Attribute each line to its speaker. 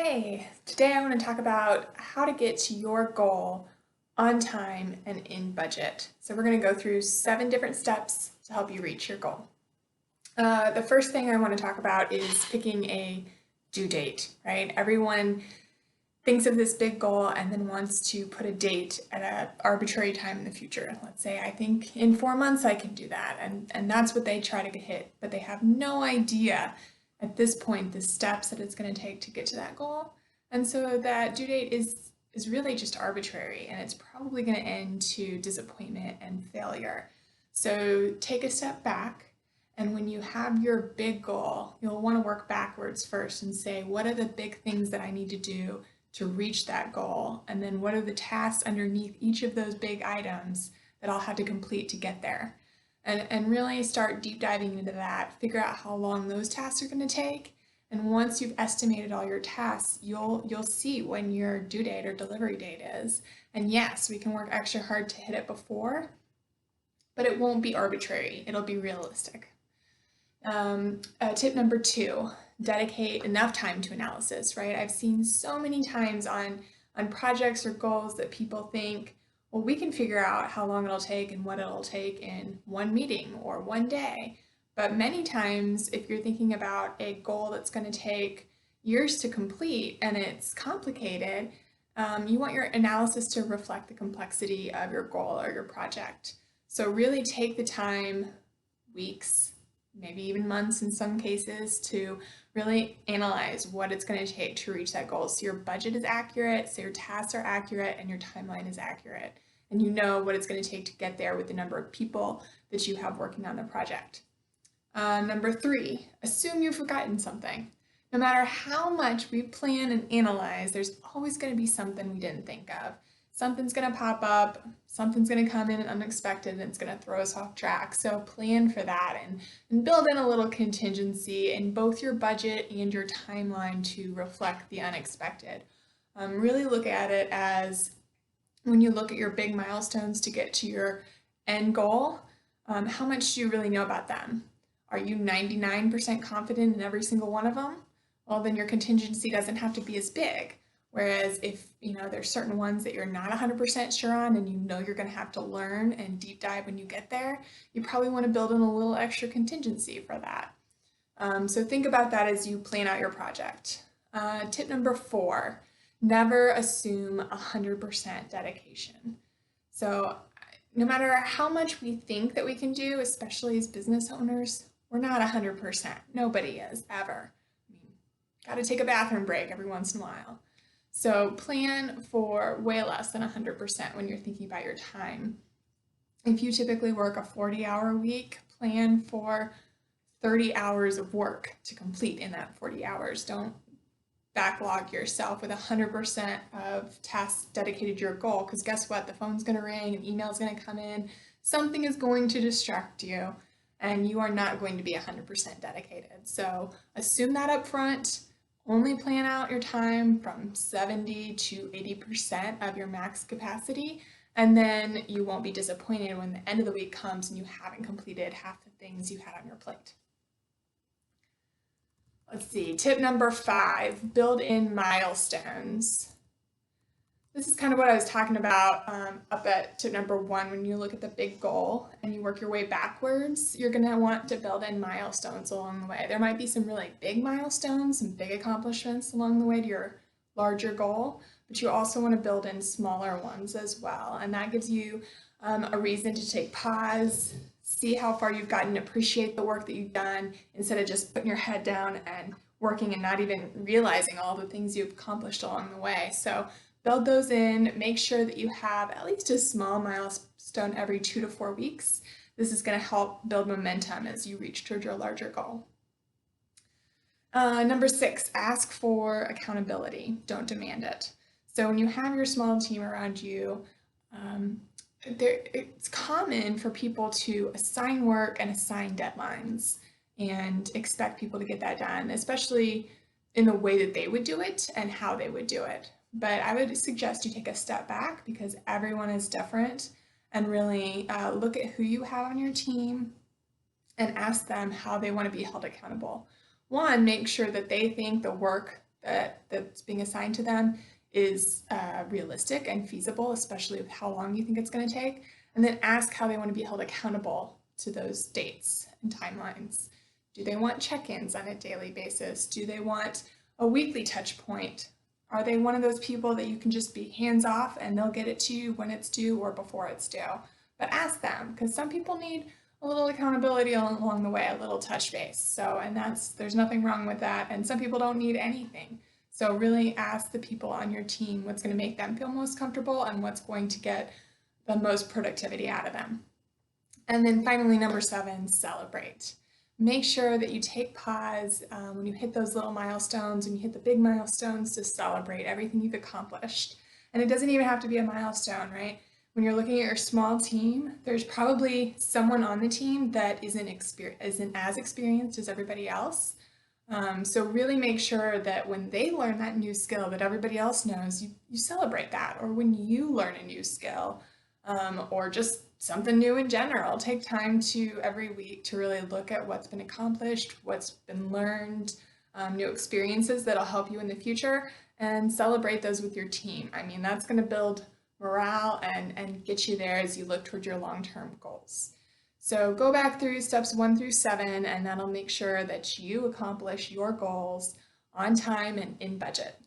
Speaker 1: Hey, today I want to talk about how to get to your goal on time and in budget. So we're going to go through 7 different steps to help you reach your goal. The first thing I want to talk about is picking a due date, right? Everyone thinks of this big goal and then wants to put a date at an arbitrary time in the future. Let's say I think in 4 months I can do that, and that's what they try to hit, but they have no idea at this point the steps that it's going to take to get to that goal. And so that due date is really just arbitrary, and it's probably going to end to disappointment and failure. So take a step back, and when you have your big goal, you'll want to work backwards first and say, what are the big things that I need to do to reach that goal? And then what are the tasks underneath each of those big items that I'll have to complete to get there? And really start deep diving into that, figure out how long those tasks are going to take. And once you've estimated all your tasks, you'll see when your due date or delivery date is. And yes, we can work extra hard to hit it before, but it won't be arbitrary. It'll be realistic. Tip number 2, dedicate enough time to analysis, right? I've seen so many times on projects or goals that people think, well, we can figure out how long it'll take and what it'll take in one meeting or one day. But many times, if you're thinking about a goal that's going to take years to complete and it's complicated, you want your analysis to reflect the complexity of your goal or your project. So really take the time, weeks, maybe even months in some cases, to really analyze what it's going to take to reach that goal. So your budget is accurate, so your tasks are accurate, and your timeline is accurate. And you know what it's going to take to get there with the number of people that you have working on the project. Number 3, assume you've forgotten something. No matter how much we plan and analyze, there's always going to be something we didn't think of. Something's going to pop up, something's going to come in unexpected, and it's going to throw us off track. So plan for that and build in a little contingency in both your budget and your timeline to reflect the unexpected. Really look at it as when you look at your big milestones to get to your end goal, how much do you really know about them? Are you 99% confident in every single one of them? Well, then your contingency doesn't have to be as big. Whereas if there's certain ones that you're not 100% sure on and you're going to have to learn and deep dive when you get there, you probably want to build in a little extra contingency for that. So think about that as you plan out your project. Tip number 4, never assume 100% dedication. So no matter how much we think that we can do, especially as business owners, we're not 100%. Nobody is, ever. Got to take a bathroom break every once in a while. So plan for way less than 100% when you're thinking about your time. If you typically work a 40-hour week, plan for 30 hours of work to complete in that 40 hours. Don't backlog yourself with 100% of tasks dedicated to your goal, because guess what? The phone's going to ring, an email's going to come in, something is going to distract you, and you are not going to be 100% dedicated. So assume that up front. Only plan out your time from 70 to 80% of your max capacity, and then you won't be disappointed when the end of the week comes and you haven't completed half the things you had on your plate. Let's see, tip number 5, build in milestones. This is kind of what I was talking about up at tip number 1. When you look at the big goal and you work your way backwards, you're going to want to build in milestones along the way. There might be some really big milestones, some big accomplishments along the way to your larger goal, but you also want to build in smaller ones as well. And that gives you a reason to take pause, see how far you've gotten, appreciate the work that you've done, instead of just putting your head down and working and not even realizing all the things you've accomplished along the way. So build those in, make sure that you have at least a small milestone every 2 to 4 weeks. This is going to help build momentum as you reach toward your larger goal. Number 6, ask for accountability. Don't demand it. So when you have your small team around you, it's common for people to assign work and assign deadlines and expect people to get that done, especially in the way that they would do it and how they would do it. But I would suggest you take a step back, because everyone is different, and really look at who you have on your team and ask them how they want to be held accountable. One, make sure that they think the work that's being assigned to them is realistic and feasible, especially with how long you think it's going to take. And then ask how they want to be held accountable to those dates and timelines. Do they want check-ins on a daily basis? Do they want a weekly touch point? Are they one of those people that you can just be hands off and they'll get it to you when it's due or before it's due? But ask them, because some people need a little accountability along the way, a little touch base. So, and there's nothing wrong with that. And some people don't need anything. So really ask the people on your team what's going to make them feel most comfortable and what's going to get the most productivity out of them. And then finally, number 7, celebrate. Make sure that you take pause when you hit those little milestones and you hit the big milestones to celebrate everything you've accomplished. And it doesn't even have to be a milestone, right? When you're looking at your small team, there's probably someone on the team that isn't as experienced as everybody else. So really make sure that when they learn that new skill that everybody else knows, you celebrate that. Or when you learn a new skill, or just something new in general, take time to every week to really look at what's been accomplished, what's been learned, new experiences that'll help you in the future, and celebrate those with your team. I mean, that's going to build morale and get you there as you look toward your long-term goals. So go back through steps 1 through 7, and that'll make sure that you accomplish your goals on time and in budget.